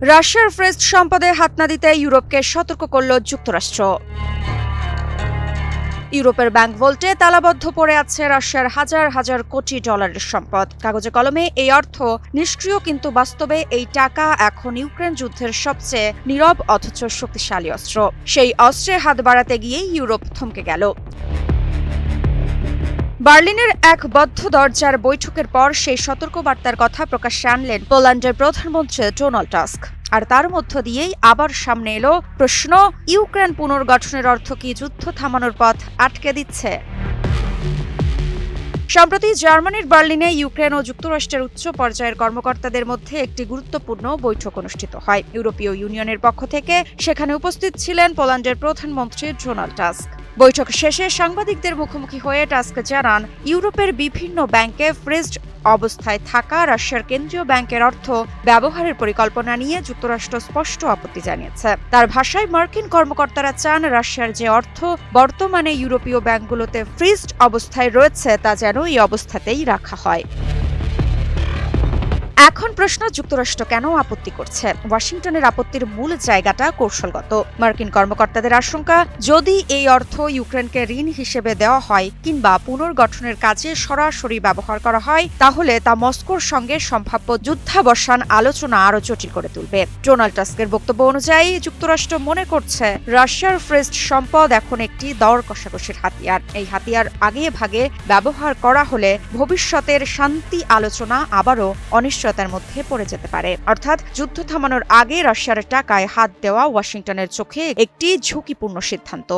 রাশিয়ার ফ্রেস্ট সম্পদে হাত না দিতে ইউরোপকে সতর্ক করল যুক্তরাষ্ট্র। ইউরোপের ব্যাংক ভল্টে তালাবদ্ধ পড়ে আছে রাশিয়ার হাজার হাজার কোটি ডলারের সম্পদ। কাগজে কলমে এই অর্থ নিষ্ক্রিয়, কিন্তু বাস্তবে এই টাকা এখন ইউক্রেন যুদ্ধের সবচেয়ে নীরব অথচ শক্তিশালী অস্ত্র। সেই অস্ত্রে হাত বাড়াতে গিয়েই ইউরোপ থমকে গেল। বার্লিনের এক বদ্ধ দরজার বৈঠকের পর সেই সতর্কবার্তার কথা প্রকাশ্যে আনলেন পোল্যান্ডের প্রধানমন্ত্রী ডোনাল্ড টাস্ক। আর তার মধ্য দিয়েই আবার সামনে এলো প্রশ্ন, ইউক্রেন পুনর্গঠনের অর্থ কি যুদ্ধ থামানোর পথ আটকে দিচ্ছে? সম্প্রতি জার্মানির বার্লিনে ইউক্রেন ও যুক্তরাষ্ট্রের উচ্চ পর্যায়ের কর্মকর্তাদের মধ্যে একটি গুরুত্বপূর্ণ বৈঠক অনুষ্ঠিত হয়। ইউরোপীয় ইউনিয়নের পক্ষ থেকে সেখানে উপস্থিত ছিলেন পোল্যান্ডের প্রধানমন্ত্রী ডোনাল্ড টাস্ক। বৈঠক শেষে সাংবাদিকদের মুখোমুখি হয়ে টাস্ক জানান, ইউরোপের বিভিন্ন ব্যাংকে ফ্রিজড অবস্থায় থাকা রাশিয়ার কেন্দ্রীয় ব্যাংকের অর্থ ব্যবহারের পরিকল্পনা নিয়ে যুক্তরাষ্ট্র স্পষ্ট আপত্তি জানিয়েছে। তার ভাষায়, মার্কিন কর্মকর্তারা চান রাশিয়ার যে অর্থ বর্তমানে ইউরোপীয় ব্যাংকগুলোতে ফ্রিজড অবস্থায় রয়েছে তা যেন এই অবস্থাতেই রাখা হয়। এখন প্রশ্ন, যুক্তরাষ্ট্র কেন আপত্তি করছে? ওয়াশিংটনের আপত্তির মূল জায়গাটা কৌশলগত। মার্কিন কর্মকর্তাদের আশঙ্কা, যদি এই অর্থ ইউক্রেনকে ঋণ হিসেবে দেওয়া হয় কিংবা পুনর্গঠনের কাজে সরাসরি ব্যবহার করা হয়, তাহলে তা মস্কোর সঙ্গে সম্ভাব্য যুদ্ধাবসান আলোচনা আরও জটিল করে তুলবে। ডোনাল্ড টাস্কের বক্তব্য অনুযায়ী, যুক্তরাষ্ট্র মনে করছে রাশিয়ার ফ্রেস্ট সম্পদ এখন একটি দর কষাকষির হাতিয়ার। এই হাতিয়ার আগে ভাগে ব্যবহার করা হলে ভবিষ্যতের শান্তি আলোচনা আবারও অনিশ্চয়তার মধ্যে পড়ে যেতে পারে। অর্থাৎ যুদ্ধ থামানোর আগে রাশিয়ার টাকায় হাত দেওয়া ওয়াশিংটনের চোখে একটি ঝুঁকিপূর্ণ সিদ্ধান্ত।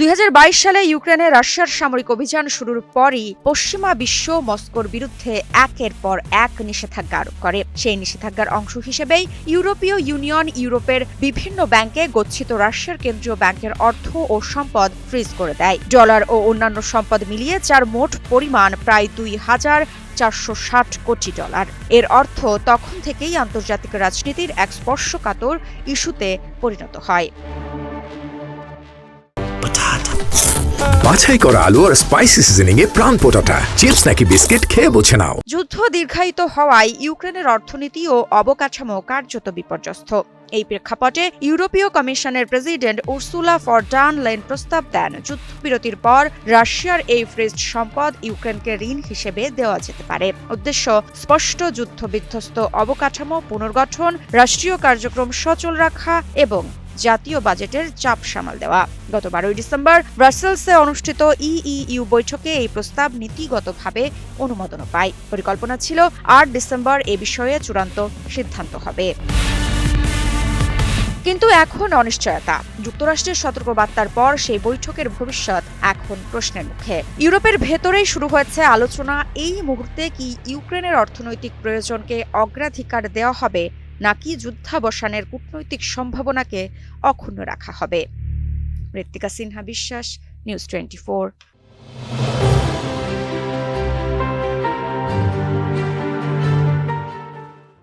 2022 সালে ইউক্রেনে রাশিয়ার সামরিক অভিযান শুরুর পরই পশ্চিমা বিশ্ব মস্কোর বিরুদ্ধে একের পর এক নিষেধাজ্ঞা আরোপ করে। সেই নিষেধাজ্ঞার অংশ হিসেবেই ইউরোপীয় ইউনিয়ন ইউরোপের বিভিন্ন ব্যাংকে গচ্ছিত রাশিয়ার কেন্দ্রীয় ব্যাংকের অর্থ ও সম্পদ ফ্রিজ করে দেয়। ডলার ও অন্যান্য সম্পদ মিলিয়ে যার মোট পরিমাণ প্রায় 2,460 কোটি ডলার। এর অর্থ তখন থেকেই আন্তর্জাতিক রাজনীতির এক স্পর্শকাতর ইস্যুতে পরিণত হয়। বাছাই করা আলু আর স্পাইসি সিজনিং এ প্রাণ পোটাটা চিপস নাকি বিস্কিট খেয়ে বুঝে নাও। যুদ্ধ দীর্ঘায়িত হওয়ায় ইউক্রেনের অর্থনীতি ও অবকাঠামো কার্যত বিপর্যস্ত। এই প্রেক্ষাপটে ইউরোপীয় কমিশনের president Ursula for der Leyen প্রস্তাব দেন, যুদ্ধবিরতির পর রাশিয়ার এই ফ্রিজড সম্পদ ইউক্রেনকে ঋণ হিসেবে দেওয়া যেতে পারে। উদ্দেশ্য স্পষ্ট, যুদ্ধবিধ্বস্ত অবকাঠামো পুনর্গঠন, রাষ্ট্রীয় কার্যক্রম সচল রাখা এবং জাতীয় বাজেটের চাপ সামাল দেওয়া। গত 12 ডিসেম্বর ব্রাসেলসে অনুষ্ঠিত ইইউ বৈঠকে এই প্রস্তাব নীতিগতভাবে অনুমোদন পায়। পরিকল্পনা ছিল 8 ডিসেম্বর এ বিষয়ে চূড়ান্ত সিদ্ধান্ত হবে। কিন্তু এখন অনিশ্চয়তা। যুক্তরাষ্ট্রের সতর্কবার্তার পর সেই বৈঠকের ভবিষ্যৎ এখন প্রশ্নের মুখে। ইউরোপের ভেতরেই শুরু হয়েছে আলোচনা, এই মুহূর্তে কি ইউক্রেনের অর্থনৈতিক প্রয়োজনকে অগ্রাধিকার দেওয়া হবে নাকি যুদ্ধাবসানের কূটনৈতিক সম্ভাবনাকে অক্ষুণ্ণ রাখা হবে। ঋত্বিকা সিনহা বিশ্বাস, নিউজ 24।